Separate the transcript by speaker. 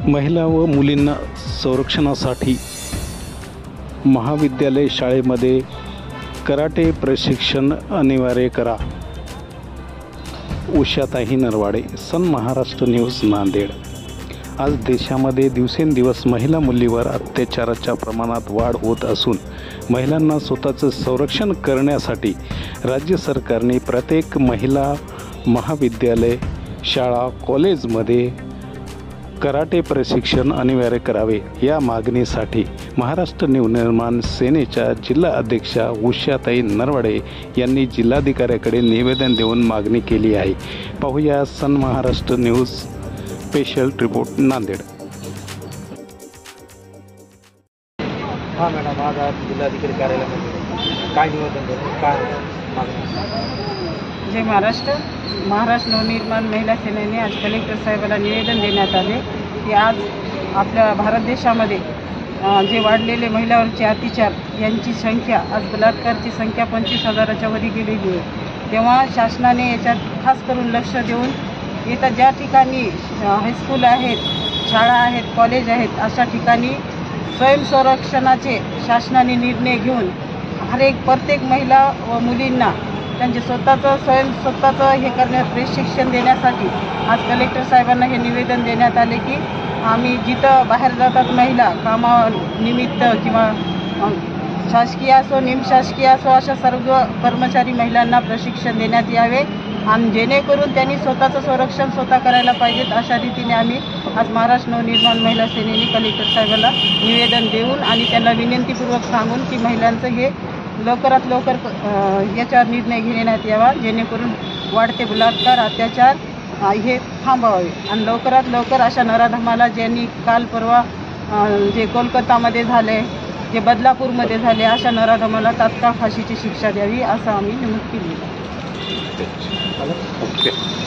Speaker 1: महिला व मुलींना संरक्षणासाठी महाविद्यालय शाळेमध्ये कराटे प्रशिक्षण अनिवार्य करा. उषाताई नरवाडे, सन महाराष्ट्र न्यूज, नांदेड. आज देशामध्ये दिवसेंदिवस महिला मुलीवर अत्याचाराच्या प्रमाणात वाढ होत असून महिलांना स्वतःचं संरक्षण करण्यासाठी राज्य सरकारने प्रत्येक महिला महाविद्यालय, शाळा, कॉलेजमध्ये कराटे प्रशिक्षण अनिवार्य करावे या मागणीसाठी महाराष्ट्र नवनिर्माण सेनेच्या जिल्हा अध्यक्षा उषाताई नरवाडे यांनी जिल्हाधिकाऱ्याकडे निवेदन देऊन मागणी केली आहे. पाहूया sun Maharashtra news special report, Nanded.
Speaker 2: हां मॅडम, आज जिल्हाधिकारी कार्यालयामध्ये काय निवेदन देतो, काय मागणी?
Speaker 3: जय महाराष्ट्र नवनिर्माण महिला सेनेने आज कलेक्टर साहेबांना निवेदन देण्यात आले की आज आपल्या भारत देशामध्ये जे वाढलेले महिलावरचे अत्याचार यांची संख्या, आज बलात्कारची संख्या 25,000च्या वरी गेलेली आहे. तेव्हा शासनाने याच्यात खास करून लक्ष देऊन इथं ज्या ठिकाणी हायस्कूल आहेत, शाळा आहेत, कॉलेज आहेत, अशा ठिकाणी स्वयंसंरक्षणाचे शासनाने निर्णय घेऊन प्रत्येक महिला व मुलींना त्यांचे स्वतःचं हे करण्यात प्रशिक्षण देण्यासाठी आज कलेक्टर साहेबांना हे निवेदन देण्यात आले की आम्ही जिथं बाहेर जातात महिला कामानिमित्त किंवा शासकीय असो निमशासकीय असो अशा सर्व कर्मचारी महिलांना प्रशिक्षण देण्यात यावे आणि जेणेकरून त्यांनी स्वतःचं संरक्षण स्वतः करायला पाहिजेत. अशा रीतीने आम्ही आज महाराष्ट्र नवनिर्माण महिला सेनेने कलेक्टर साहेबांना निवेदन देऊन आणि त्यांना विनंतीपूर्वक सांगून की महिलांचं हे लवकरात लवकर याच्यावर निर्णय घेण्यात यावा, जेणेकरून वाढते बलात्कार, अत्याचार हे थांबवावे आणि लवकरात लवकर अशा नराधमाला ज्यांनी काल परवा जे कोलकातामध्ये झाले, जे बदलापूरमध्ये झाले, अशा नराधमाला तात्काळ फाशीची शिक्षा द्यावी असं आम्ही नमूद केली.
Speaker 1: ओके.